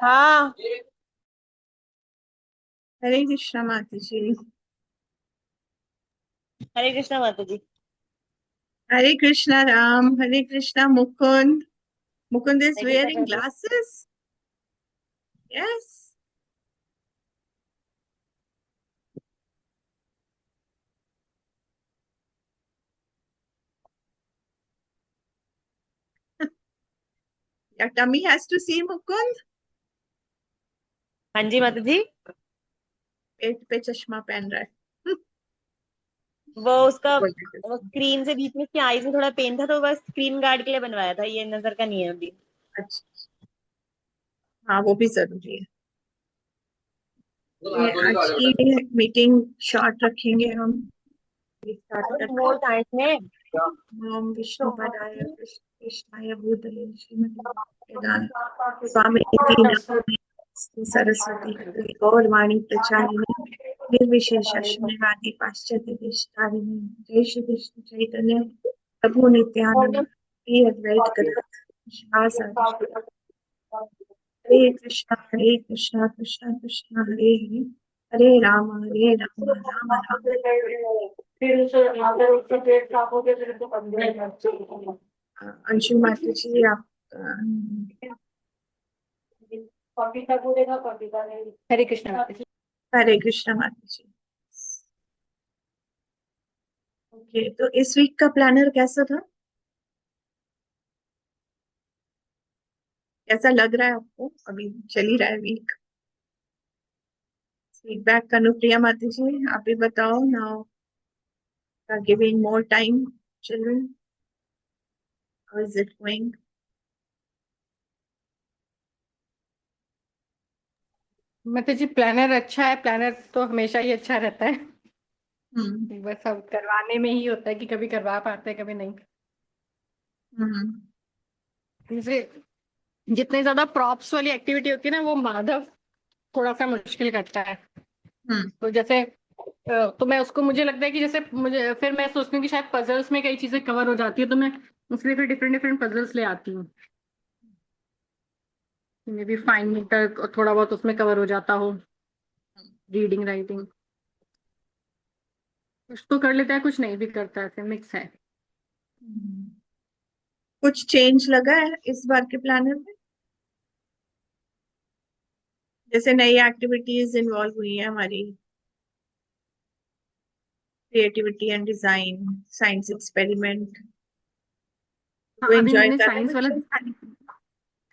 हाँ। हरे कृष्णा माता जी। हरे कृष्णा माता जी। हरे कृष्णा राम, हरे Krishna Mukund. Mukund is Hare Krishna wearing Prabhu. glasses. Yes. Your tummy has to see Mukund. हाँ जी माता जी। पेट पे चश्मा पहन रहा है. वो उसका बोल रहे थे. स्क्रीन से बीच में उसकी आईज में थोड़ा पेन था तो बस स्क्रीन गार्ड के लिए बनवाया था, ये नजर का नहीं है अभी। अच्छा. हाँ, वो भी जरूरी है. ये आज की मीटिंग शॉर्ट रखेंगे हम. स्टार्ट अरे करते मोर कहाँ है इसमें? हैं. ओम विष्णु पदाय कृष्णाय भूतले श्रीमती वेदांत स्वामी नामिने सरस्वती गौरवाणी प्रचारिणी निर्विशेष शून्यवादी पाश्चात्य देशतारिणी. जय श्री कृष्ण चैतन्य प्रभु नित्यानंद श्री अद्वैत गदाधर श्रीवासादि. हरे कृष्णा कृष्णा कृष्णा हरे हरे, हरे राम राम राम. फिर अगर उसका पेट साफ हो गया फिर तो 15 अंशु माता जी, आप पपीता बोलेगा, पपीता नहीं। हरे कृष्ण माता जी। हरे कृष्णा माता जी. ओके, तो इस वीक का प्लानर कैसा था? कैसा लग रहा है आपको? अभी चल ही रहा है वीक. फीडबैक का अनुप्रिया माता जी, आप भी बताओ. Now giving more time children, how is it going? मतलब जी प्लानर अच्छा है। प्लानर तो हमेशा ही अच्छा रहता है। हम्म. बस अब करवाने में ही होता है कि कभी करवा पाते हैं कभी नहीं। हम्म. जैसे जितने ज्यादा प्रॉप्स वाली एक्टिविटी होती है ना वो माधव थोड़ा सा मुश्किल करता है। हम्म. तो जैसे तो मैं उसको मुझे लगता है कि जैसे मुझे फिर मैं सोचती हूँ कि शायद पजल्स में कई चीजें कवर हो जाती है तो मैं उसके लिए फिर डिफरेंट डिफरेंट पजल्स ले आती हूँ। मे बी फाइन मीटर थोड़ा बहुत उसमें कवर हो जाता हो। रीडिंग राइटिंग कुछ तो कर लेता है कुछ नहीं भी करता है, ऐसे मिक्स है। हम्म. कुछ चेंज लगा है इस बार के प्लानर में? जैसे नई एक्टिविटीज इन्वॉल्व हुई है हमारी, creativity and design, science experiment, हाँ वो अभी एंजॉय मैंने कर रहे हैं साइंस वाला। बच्चे?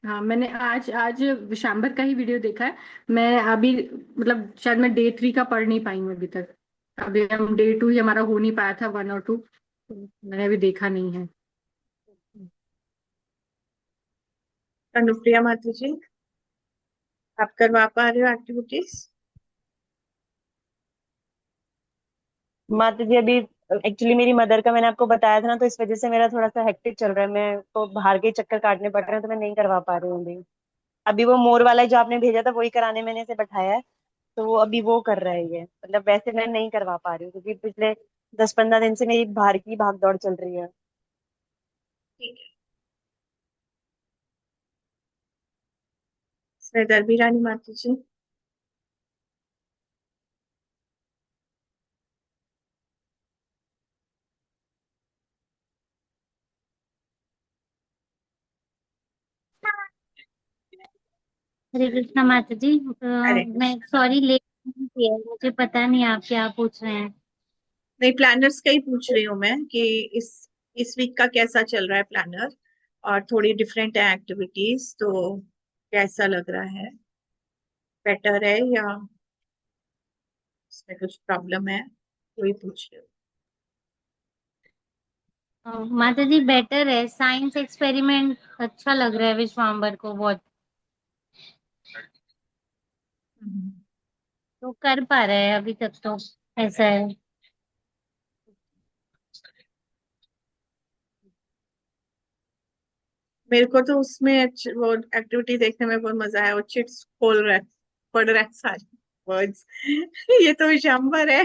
हाँ मैंने आज आज विशांबर का ही वीडियो देखा है। मैं अभी मतलब शायद मैं डे 3 का पढ़ नहीं पाई हूँ अभी तक। अभी हम डे 2 ही हमारा हो नहीं पाया था, 1 और 2 मैंने अभी देखा नहीं है। अनुप्रिया माता जी, आप करवा पा रहे हो एक्टिविटीज? माता जी अभी एक्चुअली मेरी मदर का मैंने आपको बताया था ना, तो इस वजह से मेरा थोड़ा सा हेक्टिक चल रहा है, मैं तो बाहर के चक्कर काटने पड़ रहे हैं तो मैं नहीं करवा पा रही हूँ अभी। अभी वो मोर वाला जो आपने भेजा था वही कराने मैंने इसे बैठाया है, तो वो अभी वो कर रहा है ये, मतलब वैसे मैं नहीं करवा पा रही हूँ क्योंकि पिछले 10-15 दिन से मेरी बाहर की भाग दौड़ चल रही है। ठीक है. सरदार रानी माता जी. हरे कृष्णा माता जी। हरे मैं कृष्ण. सॉरी लेट किया, मुझे पता नहीं आप क्या पूछ रहे हैं। नहीं, प्लानर्स का ही पूछ रही हूँ मैं कि इस वीक का कैसा चल रहा है प्लानर, और थोड़ी डिफरेंट है एक्टिविटीज, तो कैसा लग रहा है? बेटर है या इसमें कुछ प्रॉब्लम है? वही पूछ रही हूँ. माता जी बेटर है, साइंस एक्सपेरिमेंट अच्छा लग रहा है विश्वाम्बर को बहुत। हम्म. तो कर पा रहा है अभी तक तो, ऐसा है। मेरे को तो उसमें वो एक्टिविटी देखने में बहुत मजा आया. वो चिट्स खोल रहा है, पढ़ रहा है सारे वर्ड्स. ये तो विशंबर है.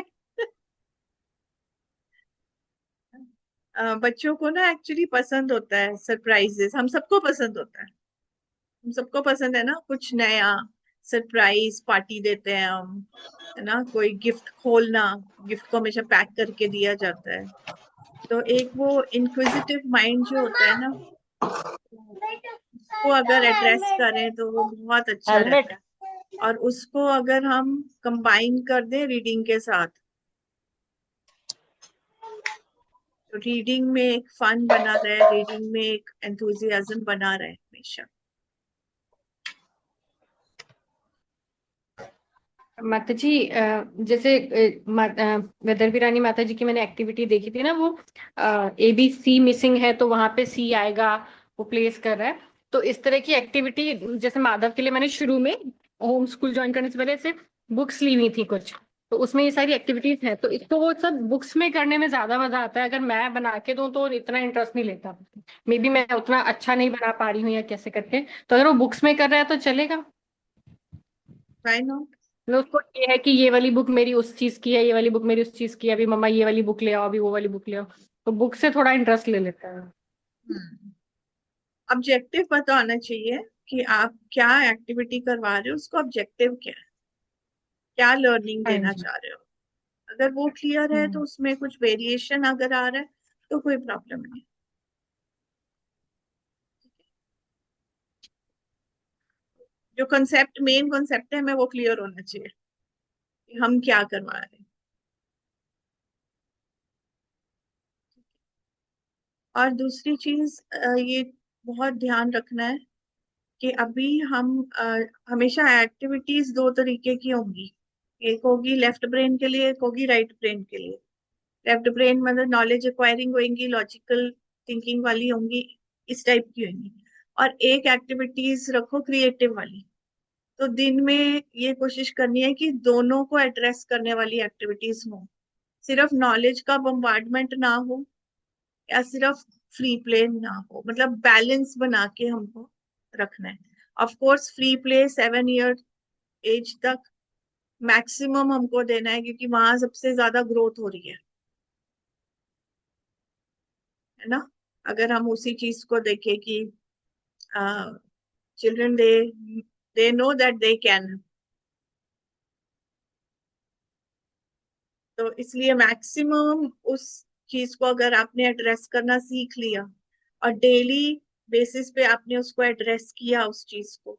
बच्चों को ना एक्चुअली पसंद होता है सरप्राइजेस, हम सबको पसंद होता है. हम सबको पसंद है ना कुछ नया, सरप्राइज पार्टी देते हैं हम, है ना, कोई गिफ्ट खोलना, गिफ्ट को हमेशा पैक करके दिया जाता है। तो एक वो इंक्विजिटिव माइंड जो होता है ना, उसको अगर एड्रेस करें तो वो बहुत अच्छा रहता हेलमेट। है। और उसको अगर हम कंबाइन कर दें रीडिंग के साथ, तो रीडिंग में एक फन बना रहे, रीडिंग में एक एंथुजियाज्म बना रहे हमेशा। माता जी जैसे वेदरभी रानी माता जी की मैंने एक्टिविटी देखी थी ना, वो ABC मिसिंग है तो वहां पे C आएगा, वो प्लेस कर रहा है। तो इस तरह की एक्टिविटी जैसे माधव के लिए मैंने शुरू में होम स्कूल ज्वाइन करने से पहले से बुक्स ली हुई थी कुछ, तो उसमें ये सारी एक्टिविटीज हैं, तो इसको वो सब बुक्स में करने में ज्यादा मजा आता है। अगर मैं बना के दूं तो इतना इंटरेस्ट नहीं लेता, मे बी मैं उतना अच्छा नहीं बना पा रही हूँ या कैसे करके। तो अगर वो बुक्स में कर रहा है तो चलेगा। Why not? मतलब उसको ये है कि ये वाली बुक मेरी उस चीज की है, ये वाली बुक मेरी उस चीज की है, अभी मम्मा ये वाली बुक ले आओ, अभी वो वाली बुक ले आओ, तो बुक से थोड़ा इंटरेस्ट ले लेता है। ऑब्जेक्टिव पता होना चाहिए कि आप क्या एक्टिविटी करवा रहे हो, उसको ऑब्जेक्टिव क्या है, क्या लर्निंग हाँ देना जी। चाह रहे हो। अगर वो क्लियर है तो हम्म। उसमें कुछ वेरिएशन अगर आ रहा है तो कोई प्रॉब्लम नहीं। जो कंसेप्ट, मेन कंसेप्ट है, हमें वो क्लियर होना चाहिए कि हम क्या करवा रहे हैं। और दूसरी चीज ये बहुत ध्यान रखना है कि अभी हम हमेशा एक्टिविटीज दो तरीके की होंगी। एक होगी लेफ्ट ब्रेन के लिए, एक होगी राइट ब्रेन के लिए। लेफ्ट ब्रेन मतलब नॉलेज एक्वायरिंग होंगी, लॉजिकल थिंकिंग वाली होंगी, इस टाइप की होंगी। और एक एक्टिविटीज रखो क्रिएटिव वाली। तो दिन में ये कोशिश करनी है कि दोनों को एड्रेस करने वाली एक्टिविटीज हो, सिर्फ नॉलेज का बम्बार्डमेंट ना हो या सिर्फ फ्री प्ले ना हो, मतलब बैलेंस बना के हमको रखना है। Of course free play 7 year age तक मैक्सिमम हमको देना है, क्योंकि वहां सबसे ज्यादा ग्रोथ हो रही है ना। अगर हम उसी चीज को देखें कि children they know that they can, तो इसलिए मैक्सिमम उस चीज को अगर आपने एड्रेस करना सीख लिया और डेली बेसिस पे आपने उसको एड्रेस किया उस चीज को,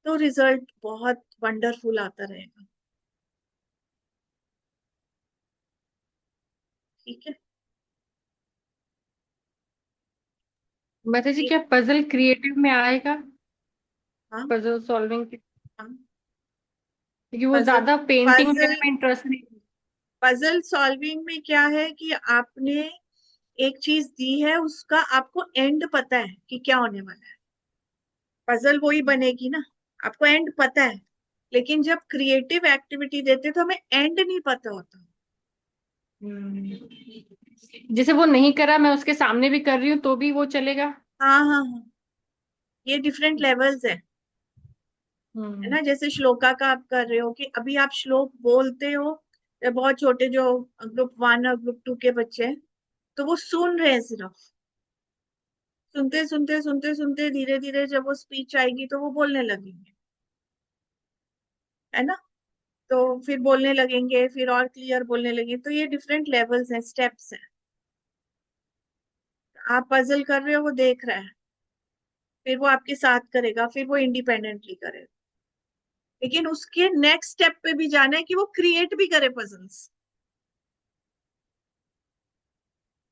तो रिजल्ट बहुत वंडरफुल आता रहेगा। ठीक है। माता जी एक- क्या पजल क्रिएटिव में आएगा? हाँ पजल सॉल्विंग, हाँ। क्योंकि वो पजल ज्यादा पेंटिंग पजल वगैरह में इंटरेस्ट नहीं। पजल सॉल्विंग में क्या है कि आपने एक चीज दी है, उसका आपको एंड पता है कि क्या होने वाला है। पजल वही बनेगी ना, आपको एंड पता है। लेकिन जब क्रिएटिव एक्टिविटी देते तो हमें एंड नहीं पता होता। जैसे वो नहीं करा, मैं उसके सामने भी कर रही हूँ तो भी वो चलेगा? हाँ हाँ हाँ, ये डिफरेंट लेवल्स है। है हम्म। ना, जैसे श्लोका का आप कर रहे हो कि अभी आप श्लोक बोलते हो, या बहुत छोटे जो ग्रुप 1 और ग्रुप 2 के बच्चे हैं, तो वो सुन रहे हैं सिर्फ, सुनते सुनते सुनते सुनते धीरे धीरे जब वो स्पीच आएगी तो वो बोलने लगेंगे, है ना। तो फिर बोलने लगेंगे, फिर और क्लियर बोलने लगेंगे। तो ये डिफरेंट लेवल्स हैं, स्टेप्स हैं। आप पजल कर रहे हो, वो देख रहा है, फिर वो आपके साथ करेगा, फिर वो इंडिपेंडेंटली करेगा। लेकिन उसके नेक्स्ट स्टेप पे भी जाना है कि वो क्रिएट भी करे पजल्स।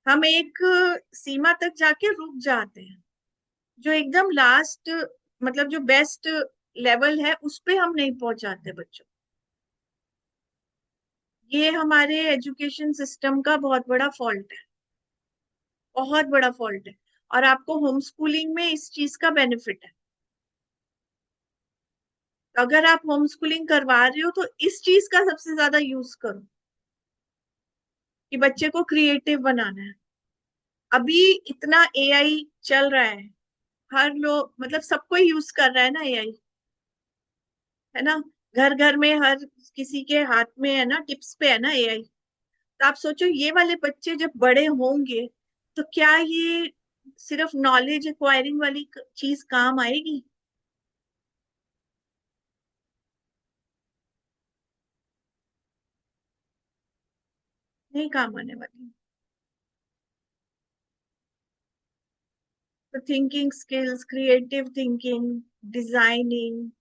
हम एक सीमा तक जाके रुक जाते हैं, जो एकदम लास्ट, मतलब जो बेस्ट लेवल है उस पे हम नहीं पहुंचाते बच्चों। ये हमारे एजुकेशन सिस्टम का बहुत बड़ा फॉल्ट है, बहुत बड़ा फॉल्ट है। और आपको होम स्कूलिंग में इस चीज का बेनिफिट है। अगर आप होम स्कूलिंग करवा रहे हो तो इस चीज का सबसे ज्यादा यूज करो कि बच्चे को क्रिएटिव बनाना है। अभी इतना एआई चल रहा है, हर लोग, मतलब सबको यूज कर रहा है ना एआई, है ना। घर घर में हर किसी के हाथ में है ना, टिप्स पे है ना एआई। तो आप सोचो ये वाले बच्चे जब बड़े होंगे तो क्या ये सिर्फ नॉलेज एक्वायरिंग वाली चीज काम आएगी? नहीं काम आने वाली। तो thinking skills, creative thinking, designing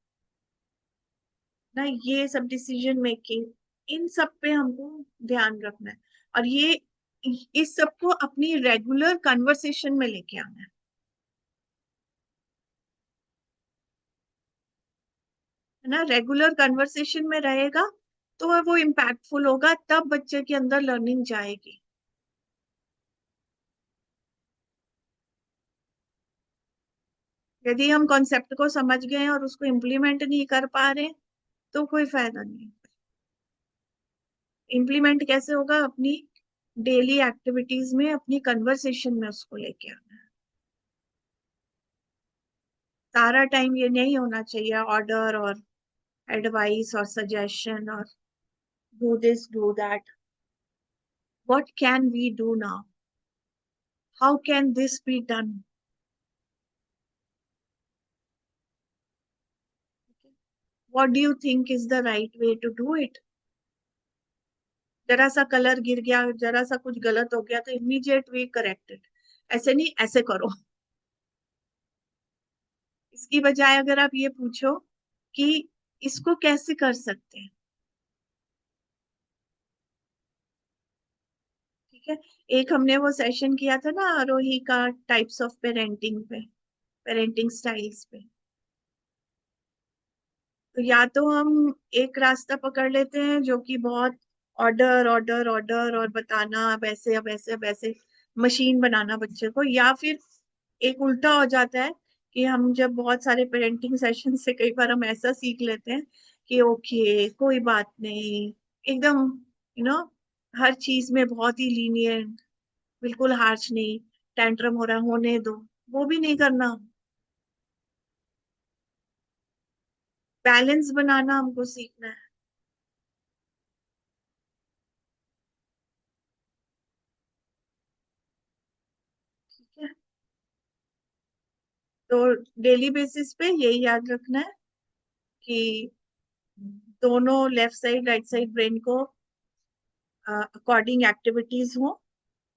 ना, ये सब डिसीजन मेकिंग, इन सब पे हमको ध्यान रखना है। और ये इस सबको अपनी रेगुलर कन्वर्सेशन में लेके आना है ना। रेगुलर कन्वर्सेशन में रहेगा तो वो इम्पैक्टफुल होगा, तब बच्चे के अंदर लर्निंग जाएगी। यदि हम कॉन्सेप्ट को समझ गए और उसको इम्प्लीमेंट नहीं कर पा रहे तो कोई फायदा नहीं। इम्प्लीमेंट कैसे होगा? अपनी डेली एक्टिविटीज में, अपनी कन्वर्सेशन में उसको लेके आना है। सारा टाइम ये नहीं होना चाहिए ऑर्डर और एडवाइस और सजेशन और do this do that. What can we do now? How can this be done? What do you think is the right way to do it? जरा सा कलर गिर गया, जरा सा कुछ गलत हो गया तो इमीडिएट वी करेक्ट इट। ऐसे नहीं, ऐसे करो। इसकी बजाय अगर आप ये पूछो कि इसको कैसे कर सकते हैं, ठीक है। एक हमने वो सेशन किया था ना आरोही का, टाइप्स ऑफ पेरेंटिंग पे, पेरेंटिंग स्टाइल्स पे। तो या तो हम एक रास्ता पकड़ लेते हैं जो कि बहुत ऑर्डर ऑर्डर ऑर्डर और बताना अब ऐसे अब ऐसे अब ऐसे, मशीन बनाना बच्चे को, या फिर एक उल्टा हो जाता है कि हम जब बहुत सारे पेरेंटिंग सेशन से कई बार हम ऐसा सीख लेते हैं कि ओके कोई बात नहीं, एकदम हर चीज में बहुत ही लीनियंट, बिल्कुल हार्श नहीं, टेंट्रम हो रहा है होने दो, वो भी नहीं करना। बैलेंस बनाना हमको सीखना है, ठीक है। तो डेली बेसिस पे यही याद रखना है कि दोनों left side right side brain को अकॉर्डिंग एक्टिविटीज हो,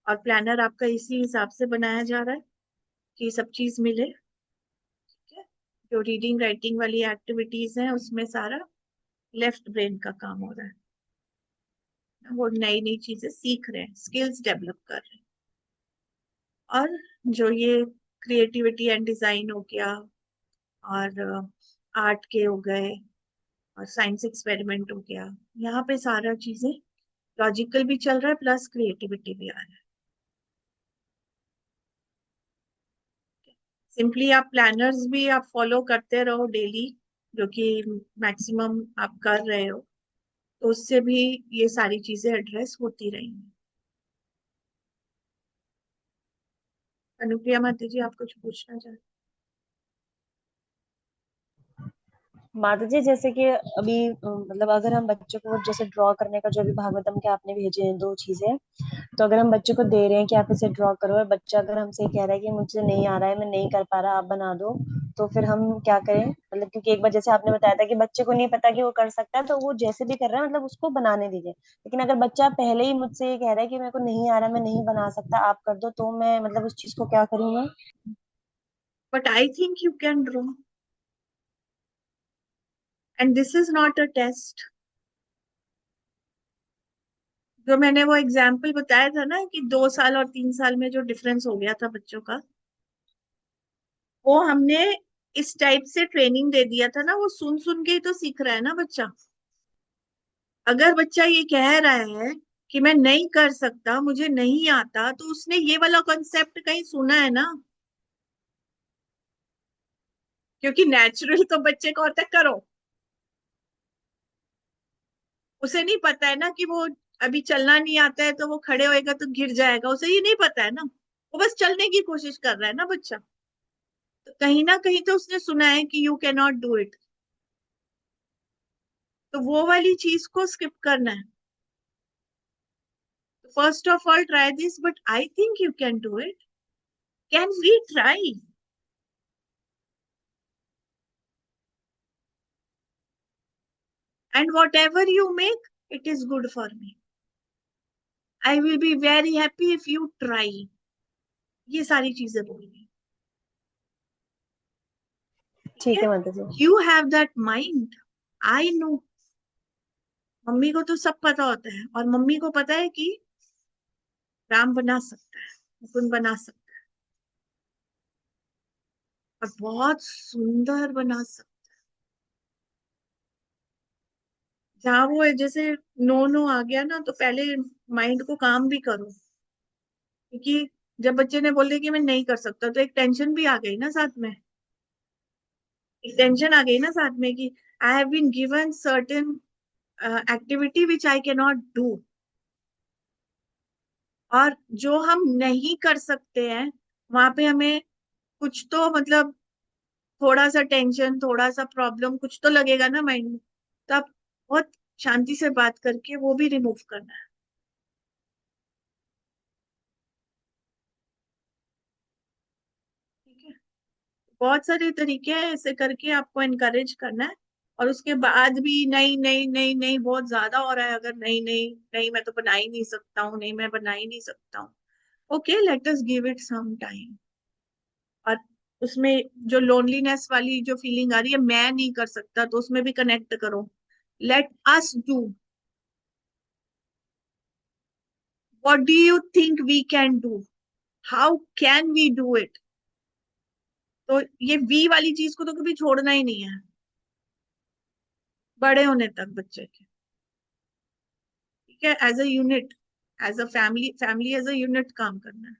और प्लानर आपका इसी हिसाब से बनाया जा रहा है कि सब चीज मिले, ठीक है। जो रीडिंग राइटिंग वाली एक्टिविटीज हैं उसमें सारा लेफ्ट ब्रेन का काम हो रहा है, वो नई नई चीजें सीख रहे हैं, स्किल्स डेवलप कर रहे हैं। और जो ये क्रिएटिविटी एंड डिजाइन हो गया, और आर्ट के हो गए, और साइंस एक्सपेरिमेंट हो गया, यहाँ पे सारा चीजें लॉजिकल भी चल रहा है प्लस क्रिएटिविटी भी आ रहा है। सिंपली आप प्लानर्स भी आप फॉलो करते रहो डेली, जो कि मैक्सिमम आप कर रहे हो, तो उससे भी ये सारी चीजें एड्रेस होती रहेंगी। अनुप्रिया माता जी, आप कुछ पूछना चाहते माता जी जैसे कि अभी मतलब अगर हम बच्चों को जैसे ड्रॉ करने का जो भी भागवतम के आपने भेजे हैं दो चीजें, तो अगर हम बच्चों को दे रहे हैं कि आप इसे ड्रॉ करो, और बच्चा अगर हमसे कह रहा है कि मुझसे नहीं आ रहा है, मैं नहीं कर पा रहा, आप बना दो, तो फिर हम क्या करें? मतलब क्योंकि एक बार जैसे आपने बताया था कि बच्चे को नहीं पता कि वो कर सकता है, तो वो जैसे भी कर रहा है मतलब उसको बनाने दीजिए। लेकिन अगर बच्चा पहले ही मुझसे ये कह रहा है कि मेरे को नहीं आ रहा, मैं नहीं बना सकता, आप कर दो, तो मैं मतलब उस चीज को क्या करूँ मैं? But I think you can draw, and this is not a test. जो मैंने वो एग्जाम्पल बताया था ना कि 2 साल और 3 साल में जो डिफरेंस हो गया था बच्चों का, वो हमने इस टाइप से ट्रेनिंग दे दिया था ना, वो सुन सुन के ही तो सीख रहा है ना बच्चा। अगर बच्चा ये कह रहा है कि मैं नहीं कर सकता, मुझे नहीं आता, तो उसने ये वाला कॉन्सेप्ट कहीं सुना है ना। क्योंकि नेचुरल तो बच्चे को होता है करो, उसे नहीं पता है ना कि वो अभी चलना नहीं आता है तो वो खड़े होएगा तो गिर जाएगा, उसे ये नहीं पता है ना। वो बस चलने की कोशिश कर रहा है ना बच्चा। तो कहीं ना कहीं तो उसने सुना है कि you can not do it, तो वो वाली चीज को स्किप करना है। First of all try this, but I think you can do it, can we try? And whatever you make, it is good for me. I will be very happy if you try. ये सारी चीजें बोलनी। ठीक ठीक है, है माता जी। You have that mind. I know. Mummy को तो सब पता होता है, और मम्मी को पता है कि राम बना सकता है, मुकुंद बना सकता है, और बहुत सुंदर बना सकता है। जहाँ वो जैसे नो नो आ गया ना, तो पहले माइंड को काम भी करो, क्योंकि जब बच्चे ने बोल दिया कि मैं नहीं कर सकता, तो एक टेंशन भी आ गई ना साथ में। एक टेंशन आ गई ना साथ में कि I have been given certain activity which I can not do. और जो हम नहीं कर सकते हैं, वहां पे हमें कुछ तो मतलब थोड़ा सा टेंशन, थोड़ा सा प्रॉब्लम, कुछ तो लगेगा ना माइंड में। तो आप बहुत शांति से बात करके वो भी रिमूव करना है। ठीक है, बहुत सारे तरीके हैं ऐसे करके आपको इनकरेज करना है। और उसके बाद भी नहीं नहीं नहीं नहीं बहुत ज्यादा हो रहा है, अगर नहीं नहीं नहीं मैं तो बना ही नहीं सकता हूँ, नहीं मैं बना ही नहीं सकता हूँ, okay let us give it some time. और उसमें जो लोनलीनेस वाली जो फीलिंग आ रही है, मैं नहीं कर सकता, तो उसमें भी कनेक्ट करो। Let us do, what do you think we can do, how can we do it. तो ये वी वाली चीज को तो कभी छोड़ना ही नहीं है, बड़े होने तक बच्चे के। ठीक है, as a unit, as a family, family as a unit काम करना है।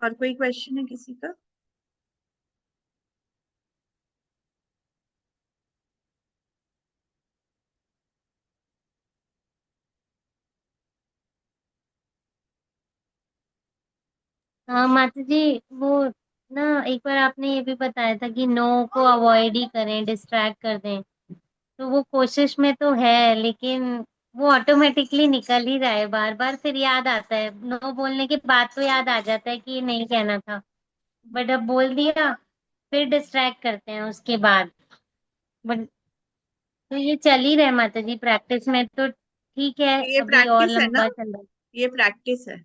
और कोई क्वेश्चन है किसी का? हाँ माता जी, वो ना एक बार आपने ये भी बताया था कि नो को अवॉइड ही करें, डिस्ट्रैक्ट कर दें। तो वो कोशिश में तो है, लेकिन वो ऑटोमेटिकली निकल ही रहा है बार बार। फिर याद आता है, नो बोलने के बाद तो याद आ जाता है कि ये नहीं कहना था, बट अब बोल दिया, फिर डिस्ट्रैक्ट करते हैं उसके बाद। बट तो ये चल ही रहा है माता जी, प्रैक्टिस में तो ठीक है, ये अभी और प्रैक्टिस है ना, लंबा चल रहा है। ये प्रैक्टिस है।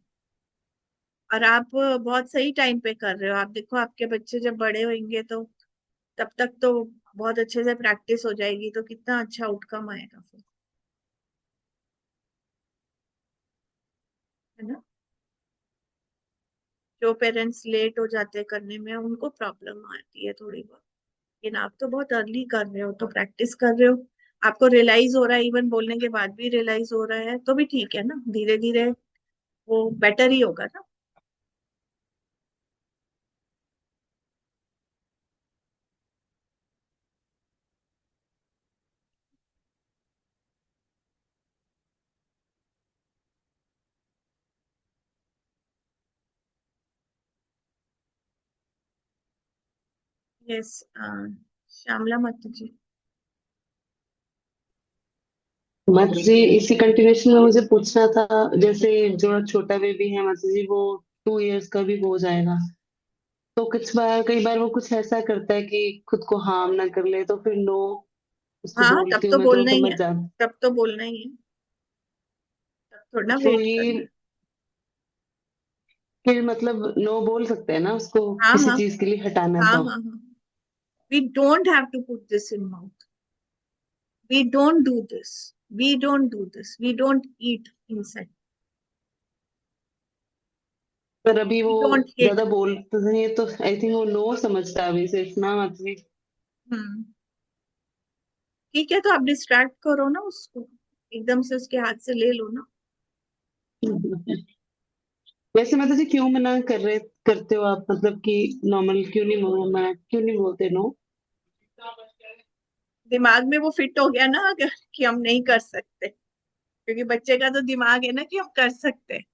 और आप बहुत सही टाइम पे कर रहे हो। आप देखो आपके बच्चे जब बड़े होंगे, तो तब तक तो बहुत अच्छे से प्रैक्टिस हो जाएगी, तो कितना अच्छा आउटकम आएगा फिर, है ना। जो पेरेंट्स लेट हो जाते हैं करने में, उनको प्रॉब्लम आती है थोड़ी बहुत। लेकिन आप तो बहुत अर्ली कर रहे हो, तो प्रैक्टिस कर रहे हो, आपको रियलाइज हो रहा है, इवन बोलने के बाद भी रियलाइज हो रहा है, तो भी ठीक है ना, धीरे धीरे वो बेटर ही होगा ना। यस, श्यामला माता जी। मत जी, इसी कंटिन्यूशन में मुझे पूछना था। जैसे जो छोटा बेबी है मत जी, वो 2 इयर्स का भी हो जाएगा, तो कुछ बार कई बार वो कुछ ऐसा करता है कि खुद को हार्म ना कर ले, तो फिर नो उसको हाँ, तब बोलती हूँ तो मैं, तो वो बोलना ही समझ है, जा। तब तो बोलना ही है, तब थोड़ा वेट करना है। फिर फिर मतलब नो बोल सकते हैं ना उसको, हाँ किसी हाँ चीज के लिए हटाना हाँ तो। हाँ हाँ। We don't have to put this in mouth. We don't do this. We don't do this. We don't eat insect. पर अभी वो We don't hit. ज्यादा बोलते हैं, तो आई थिंक वो नो समझता है अभी से, इतना मतलब। हम्म। ठीक है, तो आप डिस्ट्रैक्ट करो ना उसको, एकदम से उसके हाथ से ले लो ना। वैसे मतलब जी क्यों मना करते हो आप, मतलब कि नॉर्मल क्यों नहीं मना क्यों नहीं बोलते नो? दिमाग में वो फिट हो गया ना, अगर कि हम नहीं कर सकते, क्योंकि बच्चे का तो दिमाग है ना कि हम कर सकते हैं।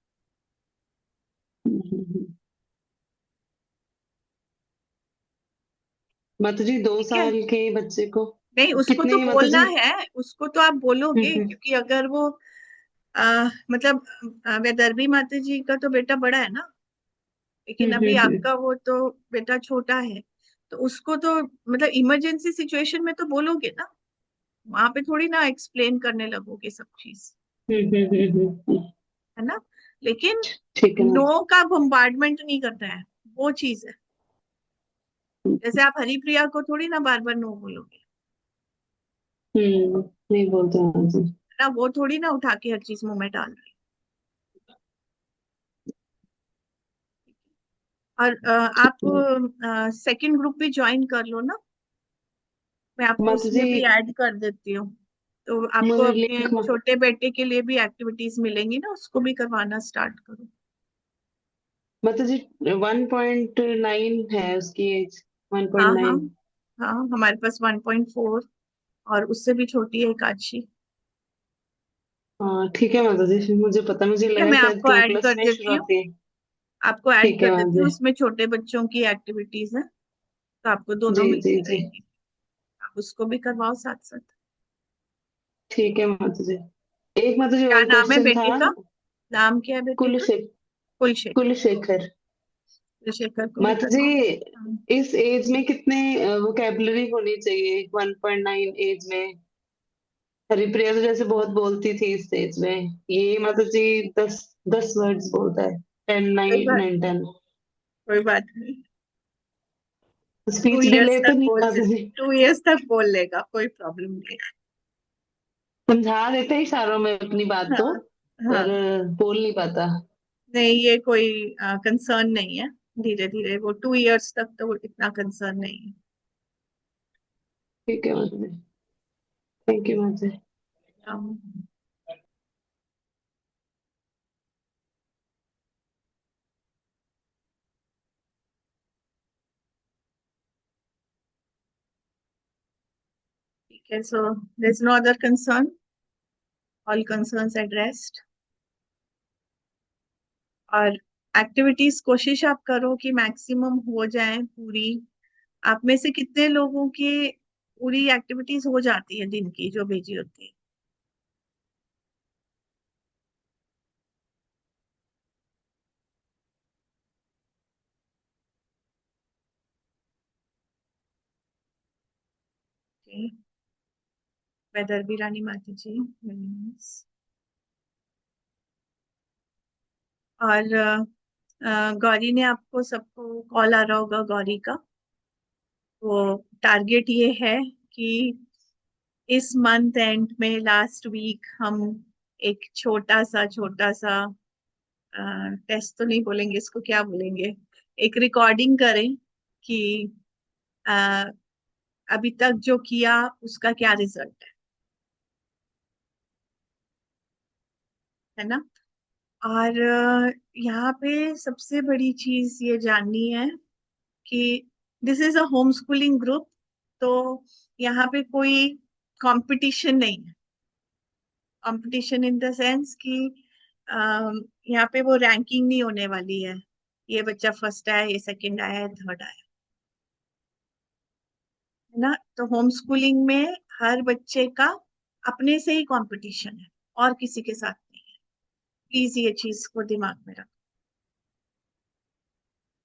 मतलब जी दो ठीक है, साल के बच्चे को नहीं उसको तो कितने मतलब बोलना जी? है, उसको तो आप बोलोगे, क्योंकि अगर वो मतलब वैदर्भी माता जी का तो बेटा बड़ा है ना, लेकिन अभी हम्म। आपका वो तो बेटा छोटा है, तो उसको तो मतलब इमरजेंसी सिचुएशन में तो बोलोगे ना, वहां पे थोड़ी ना एक्सप्लेन करने लगोगे सब चीज, है ना। लेकिन ठीक है मैम। नो का बम्बार्डमेंट नहीं करना है, वो चीज है। जैसे आप हरिप्रिया को थोड़ी ना बार बार नो बोलोगे, नहीं बोलते मैम जी। है ना, वो थोड़ी ना उठा के हर चीज मुंह में डाल रही। और आप सेकंड ग्रुप भी ज्वाइन कर लो ना, मैं आपको माता जी उसमें भी ऐड कर देती हूँ। तो आपको मुझे अपने लिंक छोटे बेटे के लिए भी एक्टिविटीज मिलेंगी ना, उसको भी करवाना स्टार्ट करो। माता जी 1.9 है उसकी एज, वन हाँ पॉइंट हाँ नाइन हाँ, हमारे पास 1.4 और उससे भी छोटी है एकादशी। हाँ ठीक है माता जी, मुझे पता, मुझे ठीक है, लगा मैं शायद आपको क्यों ऐड प्लस कर में शुरू देती हूँ, होती है। आपको ऐड ठीक है कर माता देती हूँ, जी। उसमें छोटे बच्चों की एक्टिविटीज है, तो आपको जी दोनों जी मिलती जी। रहेंगी। आप उसको भी करवाओ साथ साथ। ठीक है माता जी। एक माता जी क्या और नाम है क्वेश्चन था। बेटे का? नाम क्या है बेटे का? कुलशेखर। कुलशेखर। कुलशेखर। कुलशेखर को भी माता जी करवाओ। हाँ। इस एज में कितने वोकेबलरी होनी चाहिए 1.9 एज में? हरिप्रिया तो जैसे बहुत बोलती थी इस एज में, ये माता जी 10 वर्ड्स बोलता है, टेन कोई नाइन बात, नाइन 10। कोई बात नहीं। टू स्पीच इयर्स डिले तो तक नहीं बोल, माता जी? 2 इयर्स तक बोल लेगा, कोई प्रॉब्लम नहीं। समझा देते हैं इशारों में अपनी बात हाँ तो, हाँ, पर बोल नहीं पाता। नहीं ये कोई कंसर्न नहीं है, धीरे धीरे वो 2 इयर्स तक तो इतना कंसर्न नहीं है। ठीक है माता जी। थैंक यू माता जी। um, ठीक है, so there is no other concern, all concerns addressed. और एक्टिविटीज कोशिश आप करो कि मैक्सिमम हो जाए पूरी। आप में से कितने लोगों की पूरी एक्टिविटीज हो जाती है दिन की जो भेजी होती है? वेदर भी रानी माता जी, very nice। और गौरी ने आपको सबको कॉल आ रहा होगा गौरी का। वो टारगेट ये है कि इस मंथ एंड में लास्ट वीक हम एक छोटा सा टेस्ट तो नहीं बोलेंगे इसको, क्या बोलेंगे, एक रिकॉर्डिंग करें कि अ, अभी तक जो किया उसका क्या रिजल्ट है ना। और यहाँ पे सबसे बड़ी चीज ये जाननी है कि this is a home schooling group, तो यहाँ पे कोई कंपटीशन नहीं है। कंपटीशन इन द सेंस कि यहाँ पे वो रैंकिंग नहीं होने वाली है, ये बच्चा फर्स्ट आया, ये सेकंड आया, ये थर्ड आया, है ना। तो होम स्कूलिंग में हर बच्चे का अपने से ही कंपटीशन है, और किसी के साथ नहीं है। प्लीज ये चीज को दिमाग में रखो।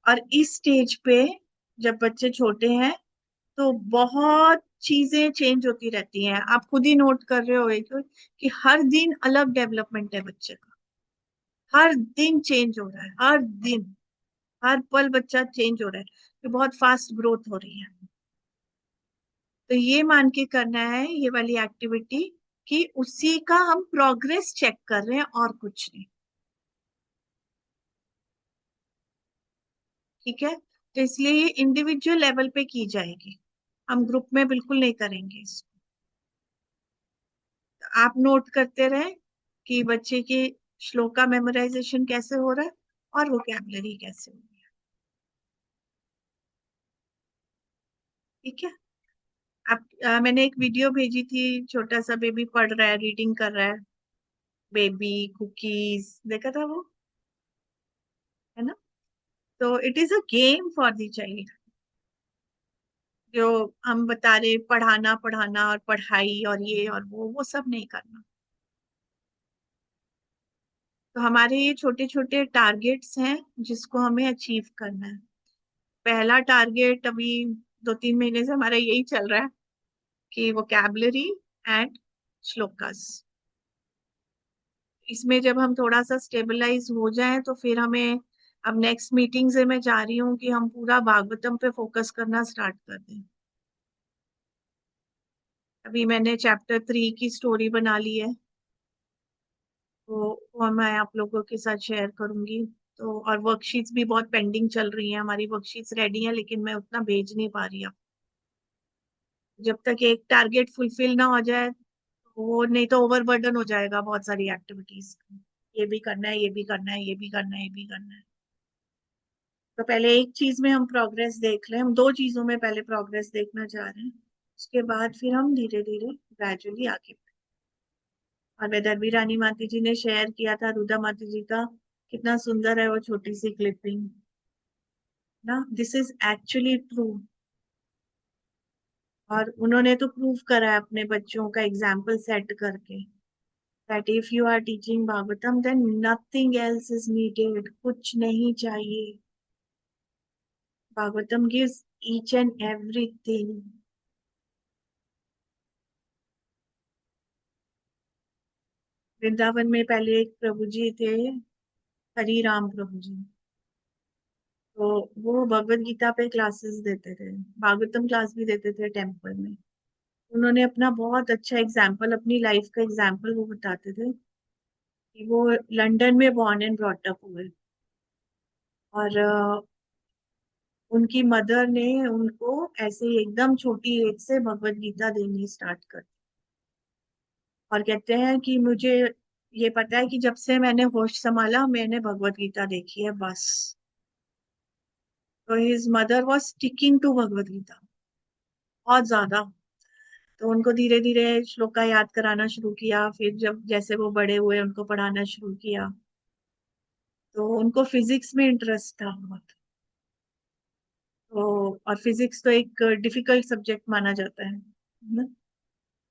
और इस स्टेज पे जब बच्चे छोटे हैं तो बहुत चीजें चेंज होती रहती हैं, आप खुद ही नोट कर रहे हो कि हर दिन अलग डेवलपमेंट है बच्चे का, हर दिन चेंज हो रहा है, हर दिन, हर पल बच्चा चेंज हो रहा है, तो बहुत फास्ट ग्रोथ हो रही है। तो ये मान के करना है ये वाली एक्टिविटी कि उसी का हम प्रोग्रेस चेक कर रहे हैं और कुछ नहीं। ठीक है, तो इसलिए ये इंडिविजुअल लेवल पे की जाएगी, हम ग्रुप में बिल्कुल नहीं करेंगे इसको। आप नोट करते रहे कि बच्चे की श्लोका मेमोराइजेशन कैसे हो रहा है और वोकैबुलरी कैसे हो रही है। ठीक है। आप मैंने एक वीडियो भेजी थी, छोटा सा बेबी पढ़ रहा है, रीडिंग कर रहा है, बेबी कुकीज, देखा था वो, है ना। तो it is a game for the child. जो हम बता रहे पढ़ाना पढ़ाना और पढ़ाई और ये और वो सब नहीं करना। तो हमारे ये छोटे छोटे टारगेट्स हैं जिसको हमें अचीव करना है। पहला टारगेट अभी 2-3 महीने से हमारा यही चल रहा है कि वोकैबुलरी एंड श्लोकास। इसमें जब हम थोड़ा सा स्टेबलाइज हो जाएं तो फिर हमें, अब नेक्स्ट मीटिंग से मैं चाह रही हूँ कि हम पूरा भागवतम पे फोकस करना स्टार्ट कर दें। अभी मैंने चैप्टर 3 की स्टोरी बना ली है, तो वो मैं आप लोगों के साथ शेयर करूंगी। तो और वर्कशीट्स भी बहुत पेंडिंग चल रही हैं, हमारी वर्कशीट्स रेडी हैं लेकिन मैं उतना भेज नहीं पा रही अब। जब तक एक टारगेट फुलफिल ना हो जाए वो, नहीं तो ओवरबर्डन हो जाएगा बहुत सारी एक्टिविटीज। ये भी करना है, ये भी करना है, ये भी करना है, ये भी करना है। तो पहले एक चीज में हम प्रोग्रेस देख लें, हम 2 चीजों में पहले प्रोग्रेस देखना चाह रहे हैं, उसके बाद फिर हम धीरे धीरे ग्रेजुअली आगे। और वैदर्भी रानी माता जी ने शेयर किया था रुद्रा माता जी का, कितना सुंदर है वो छोटी सी क्लिपिंग ना। This is actually true. और उन्होंने तो प्रूव करा है अपने बच्चों का एग्जाम्पल सेट करके, that if you are teaching Bhagavatam then nothing else is needed, कुछ नहीं चाहिए। Bhagavatam gives each and everything। Vrindavan में पहले एक प्रभु जी थे, हरि राम प्रभु जी। तो वो भगवत गीता पे क्लासेस देते थे, भागवतम क्लास भी देते थे टेम्पल में। उन्होंने अपना बहुत अच्छा एग्जाम्पल, अपनी लाइफ का एग्जाम्पल वो बताते थे कि वो लंदन में बॉर्न एंड ब्रॉट अप हुए, और उनकी मदर ने उनको ऐसे ही एकदम छोटी एज से भगवत गीता देनी स्टार्ट कर। और कहते हैं कि मुझे ये पता है कि जब से मैंने होश संभाला मैंने भगवत गीता देखी है बस। तो his mother was sticking to Bhagavad Gita बहुत ज्यादा। तो उनको धीरे धीरे श्लोका याद कराना शुरू किया, फिर जब जैसे वो बड़े हुए उनको पढ़ाना शुरू किया। तो उनको फिजिक्स में इंटरेस्ट था बहुत। तो और फिजिक्स तो एक डिफिकल्ट सब्जेक्ट माना जाता है ना?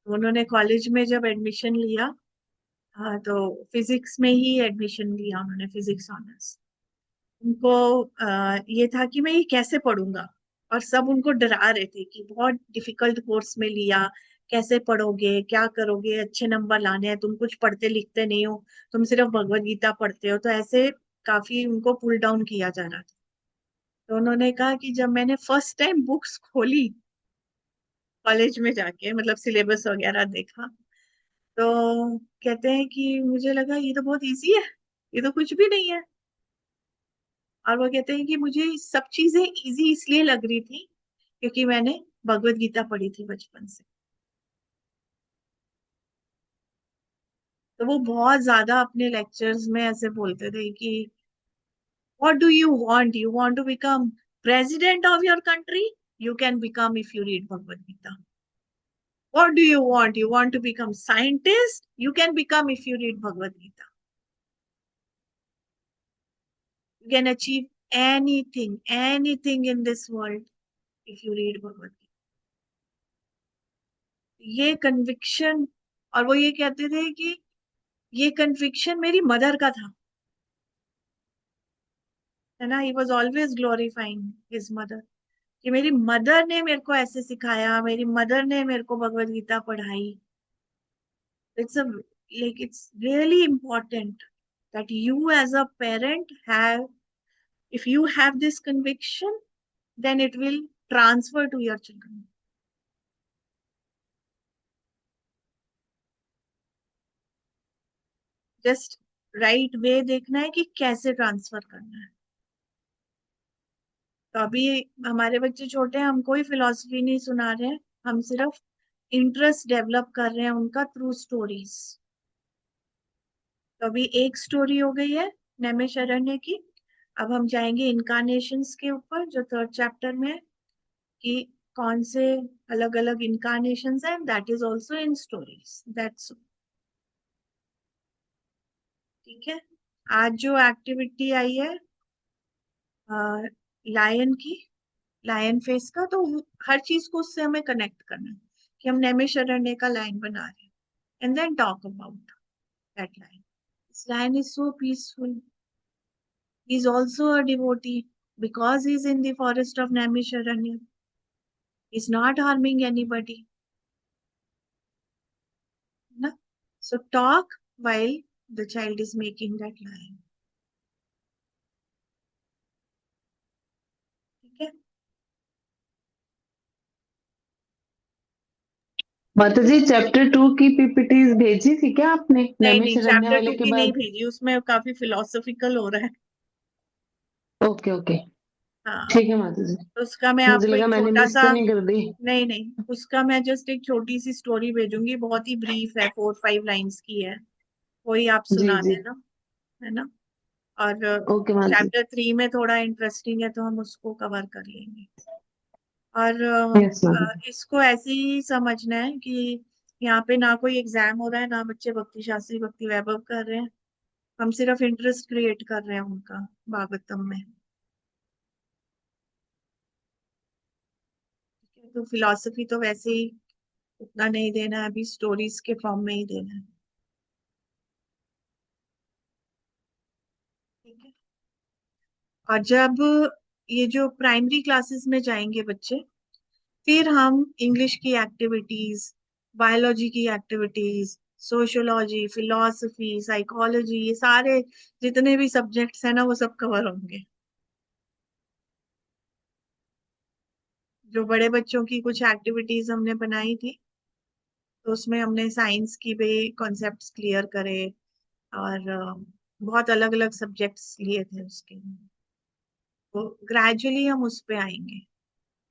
तो उन्होंने कॉलेज में जब एडमिशन लिया, हाँ, तो फिजिक्स में ही एडमिशन लिया उन्होंने, फिजिक्स ऑनर्स। उनको ये था कि मैं ये कैसे पढ़ूंगा, और सब उनको डरा रहे थे कि बहुत डिफिकल्ट कोर्स में लिया, कैसे पढ़ोगे, क्या करोगे, अच्छे नंबर लाने हैं, तुम कुछ पढ़ते लिखते नहीं हो, तुम सिर्फ भगवत गीता पढ़ते हो। तो ऐसे काफी उनको पुल डाउन किया जा रहा था। तो उन्होंने कहा कि जब मैंने फर्स्ट टाइम बुक्स खोली कॉलेज में जाके, मतलब सिलेबस वगैरह देखा, तो कहते हैं कि मुझे लगा ये तो बहुत इजी है, ये तो कुछ भी नहीं है। और वो कहते हैं कि मुझे सब चीजें इजी इसलिए लग रही थी क्योंकि मैंने भगवत गीता पढ़ी थी बचपन से। तो वो बहुत ज्यादा अपने लेक्चर्स में ऐसे बोलते थे कि what do you want to become president of your country, you can become if you read Bhagavad Gita. What do you want to become scientist, you can become if you read Bhagavad Gita. You can achieve anything in this world if you read Bhagavad Gita। ये conviction, और वो ये कहते थे कि ये conviction मेरी mother का था, है ना। He was always glorifying his mother, कि मेरी मदर ने मेरे को ऐसे सिखाया, मेरी मदर ने मेरे को भगवत गीता पढ़ाई। It's a like it's really important that you as a parent have, if you have this conviction, then it will transfer to your children। Just right way देखना है कि कैसे ट्रांसफर करना है। तो अभी हमारे बच्चे छोटे हैं, हम कोई फिलॉसफी नहीं सुना रहे हैं, हम सिर्फ इंटरेस्ट डेवलप कर रहे हैं उनका थ्रू स्टोरीज। तो अभी एक स्टोरी हो गई है नैमिषारण्य की। अब हम जाएंगे इनकारनेशंस के ऊपर, जो 3rd चैप्टर में है, कि कौन से अलग अलग इनकारनेशंस हैं, that is also in stories. That's ठीक है। आज जो एक्टिविटी आई है लायन की, लायन फेस का, तो हर चीज को उससे हमें कनेक्ट करना है कि हम नैमिषारण्य का लाइन बना रहे हैं, and then talk about that line. This lion is so peaceful. He's also a devotee because he's in the forest of Naimisharanya. He's not harming anybody. Na? So talk while the child is making that lion. ठीक है? माता जी chapter 2 की PPTs भेजी थी क्या आपने नहीं नैमिष रमने chapter वाले 2 के की नहीं बाद? भेजी, उसमें काफी फिलोसॉफिकल हो रहा है। ओके ओके, हाँ, ठीक है माता जी। तो उसका मैं मुझे आपको लगा एक मैंने छोटा मिस सा, तो नहीं कर दी। नहीं उसका मैं जस्ट एक छोटी सी स्टोरी भेजूंगी, बहुत ही ब्रीफ है, 4-5 लाइंस की है, वही आप जी सुना जी, देना, है ना। और ओके माता जी। चैप्टर 3 में थोड़ा इंटरेस्टिंग है तो हम उसको कवर कर लेंगे। और यस माता जी। इसको ऐसे ही समझना है कि यहाँ पे ना कोई एग्जाम हो रहा है, ना बच्चे भक्ति शास्त्री भक्ति वैभव कर रहे हैं, हम सिर्फ इंटरेस्ट क्रिएट कर रहे हैं उनका भागवतम में। ठीक है, तो फिलॉसफी तो वैसे ही उतना नहीं देना है, अभी स्टोरीज के फॉर्म में ही देना है। ठीक है, और जब ये जो प्राइमरी क्लासेस में जाएंगे बच्चे, फिर हम इंग्लिश की एक्टिविटीज, बायोलॉजी की एक्टिविटीज, सोशियोलॉजी, फिलोसफी, साइकोलॉजी, ये सारे जितने भी सब्जेक्ट्स हैं ना वो सब कवर होंगे। जो बड़े बच्चों की कुछ एक्टिविटीज हमने बनाई थी, तो उसमें हमने साइंस की भी कॉन्सेप्ट्स क्लियर करे, और बहुत अलग अलग सब्जेक्ट्स लिए थे उसके। तो ग्रेजुअली हम उस पे आएंगे।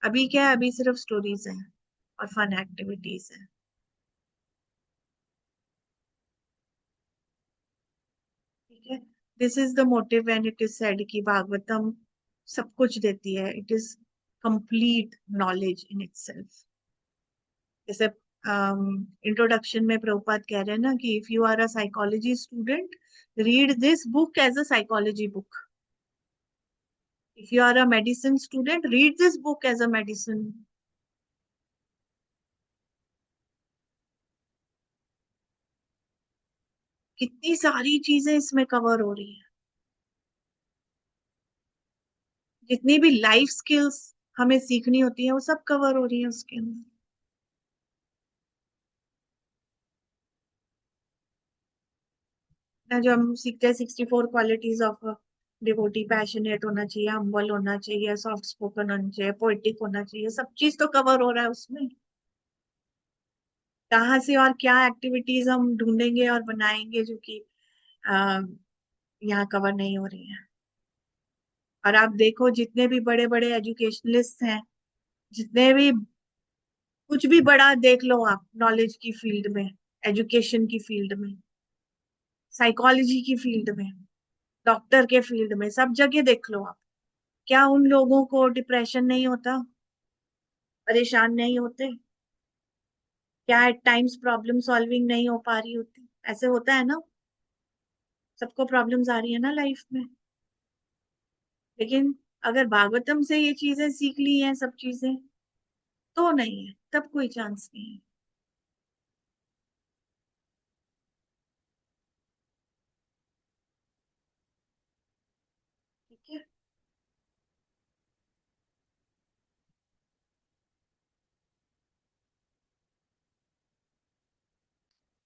अभी क्या है, अभी सिर्फ स्टोरीज हैं और फन एक्टिविटीज हैं। ठीक है, this is the motive when it is said कि भागवतम सब कुछ देती है, it is complete knowledge in itself. जैसे इंट्रोडक्शन में प्रभुपाद कह रहे हैं ना कि if you are a psychology student, read this book as a psychology book. If you are a medicine student, read this book as a medicine. कितनी सारी चीजें इसमें कवर हो रही है, जितनी भी लाइफ स्किल्स हमें सीखनी होती है वो सब कवर हो रही है उसके अंदर। ना जो हम सीखते हैं 64 क्वालिटीज ऑफ डिवोटी, पैशनेट होना चाहिए, हम्बल होना चाहिए, सॉफ्ट स्पोकन होना चाहिए, पोएटिक होना चाहिए, सब चीज तो कवर हो रहा है उसमें। कहाँ से और क्या एक्टिविटीज हम ढूंढेंगे और बनाएंगे जो कि आ, यहाँ कवर नहीं हो रही है। और आप देखो जितने भी बड़े बड़े एजुकेशनलिस्ट हैं, जितने भी कुछ भी बड़ा देख लो आप, नॉलेज की फील्ड में, एजुकेशन की फील्ड में, साइकोलॉजी की फील्ड में, डॉक्टर के फील्ड में, सब जगह देख लो आप, क्या उन लोगों को डिप्रेशन नहीं होता, परेशान नहीं होते? क्या एट टाइम्स प्रॉब्लम सॉल्विंग नहीं हो पा रही होती? ऐसे होता है ना, सबको प्रॉब्लम्स आ रही है ना लाइफ में। लेकिन अगर भागवतम से ये चीजें सीख ली हैं सब चीजें, तो नहीं है, तब कोई चांस नहीं है। ठीक है,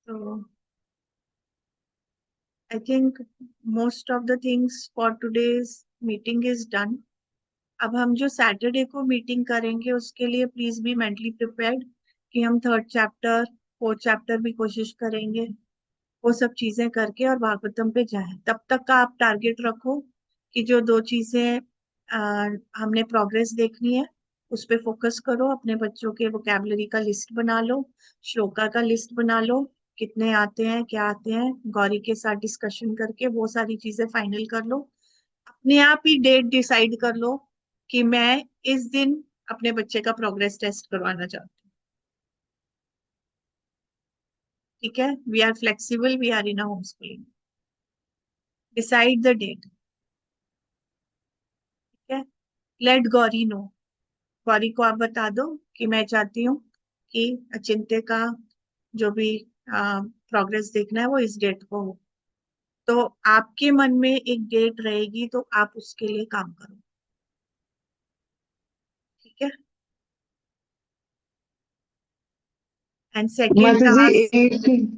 तो I think most of the things for today's meeting is done. अब हम जो सैटरडे को मीटिंग करेंगे उसके लिए प्लीज बी मेंटली प्रिपेयर्ड कि हम 3rd चैप्टर 4th चैप्टर भी कोशिश करेंगे, वो सब चीजें करके और भागवतम पे जाए। तब तक का आप टारगेट रखो कि जो 2 चीजें हमने प्रोग्रेस देखनी है उस पे फोकस करो, अपने बच्चों के वोकेबलरी का लिस्ट बना लो, श्लोका का लिस्ट बना लो, कितने आते हैं क्या आते हैं, गौरी के साथ डिस्कशन करके वो सारी चीजें फाइनल कर लो। अपने आप ही डेट डिसाइड कर लो कि मैं इस दिन अपने बच्चे का प्रोग्रेस टेस्ट करवाना चाहती हूँ। ठीक है, we are flexible, we are in a home schooling. Decide the date. ठीक है, लेट गौरी नो, गौरी को आप बता दो कि मैं चाहती हूँ कि अचिंत्य का जो भी प्रोग्रेस देखना है वो इस डेट को हो। तो आपके मन में एक डेट रहेगी तो आप उसके लिए काम करो, ठीक है। एंड सेकेंड माता जी टास्क, एक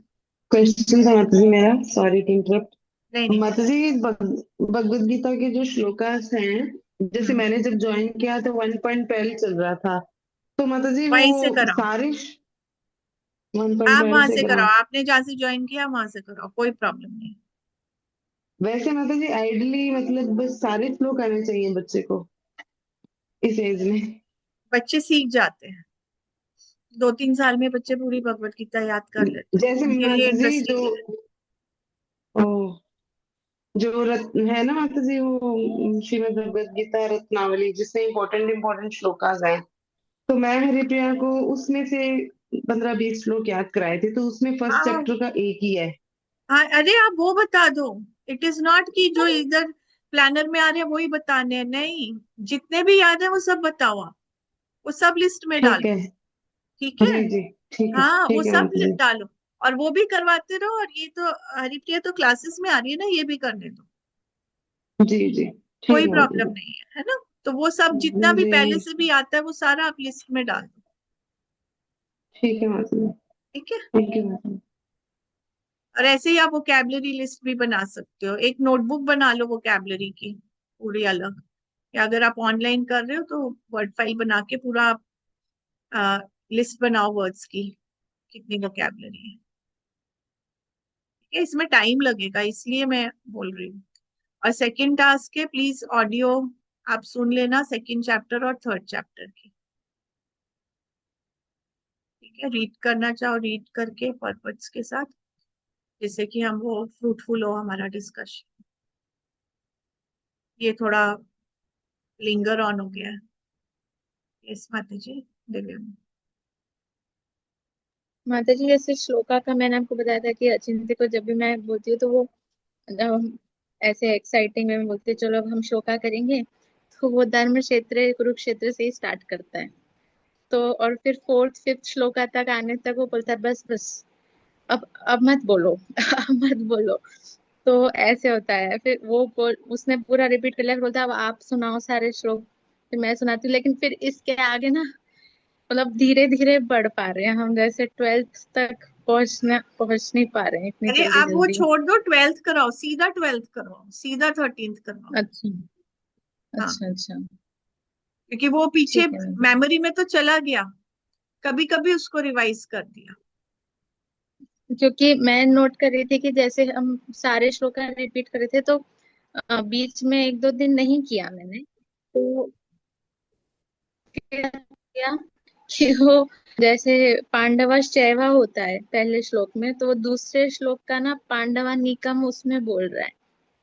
क्वेश्चन था माता जी मेरा, सॉरी टू इंटरप्ट। नहीं नहीं, माता जी भगवत गीता के जो श्लोकास हैं, जैसे हम्म, मैंने जब ज्वाइन किया तो 1.12 चल रहा था, तो माता जी वो वहीं से कराओ, सारे आप 1.12 वहां से से कराऊं? कराओ, आपने जहां से ज्वाइन किया वहां से कराओ, कोई प्रॉब्लम नहीं। वैसे माता जी आइडली मतलब बस सारे श्लोक आने चाहिए बच्चे को इस एज में? बच्चे सीख जाते हैं, 2-3 साल में बच्चे पूरी भगवत गीता याद कर लेते हैं, जैसे उनके लिए माता जी जो इंटरेस्टिंग है। ओ, जो है ना माता जी वो श्रीमद् भगवत गीता रत्नावली जिसमें इम्पोर्टेंट इम्पोर्टेंट श्लोकास हैं, तो मैं हरिप्रिया को उसमें से 15-20 श्लोक याद कराए थे, तो उसमें फर्स्ट हाँ चैप्टर का एक ही है। हाँ, अरे आप वो बता दो, इट इज नॉट कि जो इधर प्लानर में आ रहे हैं वही बताने हैं, नहीं, जितने भी याद है वो सब बताओ आप, वो सब लिस्ट में ठीक डालो, है। ठीक है। जी जी। हाँ वो ठीक है सब माता जी। डालो, और वो भी करवाते रहो, और ये तो हरिप्रिया तो क्लासेस में आ रही है ना, ये भी करने दो, जी जी। ठीक कोई है माता प्रॉब्लम जी। नहीं है ना। तो वो सब जितना भी पहले जी से भी आता है वो सारा आप लिस्ट में डाल दो, ठीक है माता जी। ठीक है। थैंक यू माता जी। और ऐसे ही आप वोकैबलरी लिस्ट भी बना सकते हो, एक नोटबुक बना लो वोकैबलरी की पूरी अलग, या अगर आप ऑनलाइन कर रहे हो तो वर्ड फाइल बना के पूरा लिस्ट बनाओ वर्ड्स की, कितनी वोकैबलरी है, ठीक है। इसमें टाइम लगेगा इसलिए मैं बोल रही हूँ। और सेकंड टास्क है, प्लीज ऑडियो आप सुन लेना सेकंड चैप्टर और थर्ड चैप्टर की, ठीक है। रीड करना चाहो रीड करके पर्पस के साथ, जिससे कि हम वो फ्रूटफुल हो हमारा डिस्कशन। ये थोड़ा लिंगर ऑन हो गया है। यस माता जी, दिव्या। माता जी जैसे श्लोका का मैंने आपको बताया था कि अचिंत्य को जब भी मैं बोलती हूँ तो वो ऐसे एक्साइटिंग में बोलते हैं, चलो अब हम श्लोका करेंगे, तो वो धर्म क्षेत्र कुरुक्षेत्र से ही स्टार्ट करता है। तो और फिर फोर्थ फिफ्थ श्लोका तक आने तक वो बोलता है बस बस, अब मत बोलो अब मत बोलो। तो ऐसे होता है, फिर उसने पूरा रिपीट कर लिया, फिर बोलता है अब आप सुनाओ सारे श्लोक, फिर मैं सुनाती हूँ, लेकिन फिर इसके आगे ना मतलब धीरे धीरे बढ़ पा रहे हैं हम, जैसे 12th तक पहुंच नहीं पा रहे हैं इतनी अरे जल्दी आप वो जल्दी। छोड़ दो, 12th कराओ, सीधा 12th कराओ, सीधा 13th कराओ। अच्छा हाँ, अच्छा अच्छा। क्योंकि वो पीछे ठीक है मैम। मेमोरी में तो चला गया, कभी कभी उसको रिवाइज कर दिया। क्योंकि मैं नोट कर रही थी कि जैसे हम सारे श्लोक रिपीट कर रहे थे, तो बीच में एक दो दिन नहीं किया मैंने, तो क्या किया कि वो जैसे पांडवा चैवा होता है पहले श्लोक में, तो वो दूसरे श्लोक का ना पांडवा निकम उसमें बोल रहा है,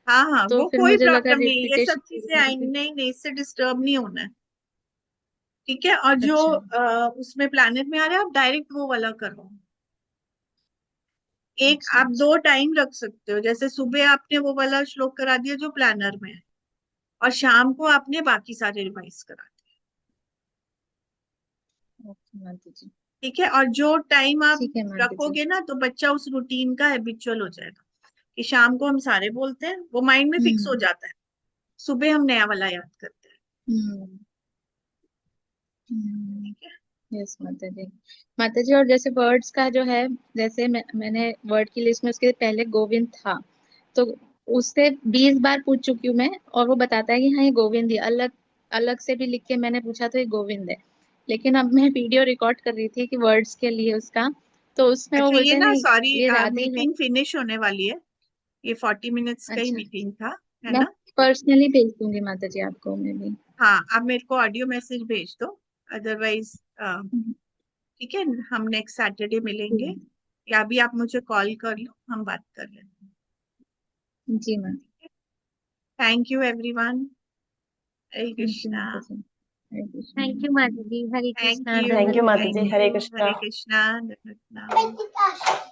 हाँ हाँ, तो वो फिर कोई मुझे लगा प्रॉब्लम नहीं है, ये सब चीजें आएंगी, रिपीटेशन। नहीं नहीं, इससे डिस्टर्ब नहीं होना है, ठीक है। और जो अच्छा उसमें प्लैनेट में आ रहा है आप डायरेक्ट वो वाला करो। एक अच्छा आप अच्छा। 2 टाइम रख सकते हो, जैसे सुबह आपने वो वाला श्लोक करा दिया जो प्लानर में है, और शाम को आपने बाकी सारे रिवाइज करा दिए, ओके माता जी। ठीक है। और जो टाइम आप ठीक है माता जी। रखोगे ना तो बच्चा उस रूटीन का हैबिचुअल हो जाएगा, कि शाम को हम सारे बोलते हैं, वो माइंड में फिक्स हो हम्म जाता है, सुबह हम नया वाला याद करते हैं, हम्म हम्म। ठीक है। यस माता जी। माता जी और जैसे वर्ड्स का जो है, जैसे मैंने वर्ड की लिस्ट में उसके पहले गोविंद था, तो उससे 20 बार पूछ चुकी हूँ मैं, और वो बताता है कि हाँ ये गोविंद ही, अलग अलग से भी लिख के मैंने पूछा तो ये गोविंद है। लेकिन अब मैं वीडियो रिकॉर्ड कर रही थी कि वर्ड्स के लिए उसका, तो उसमें वो अच्छा, ये बोलते हैं ना नहीं सॉरी, ये राधे है। मीटिंग फिनिश होने वाली है, ये 40 मिनट्स का ही अच्छा, मीटिंग था, है मैं ना। पर्सनली भेज दूंगी माता जी आपको मैं भी। हाँ, आप मेरे को ऑडियो मैसेज भेज दो, अदरवाइज हम्म, ठीक है, हम नेक्स्ट सैटरडे मिलेंगे, जी या अभी आप मुझे कॉल कर लो, हम बात कर लेते हैं। जी ma'am. Thank you everyone, Hare thank you Krishna. माता जी। Hare thank you Krishna. माता जी, Hare thank Krishna, you, thank धन्यवाद यू माता थैंक जी, माता जी। हरे यू, कृष्णा। हरे कृष्णा, धन्यवाद।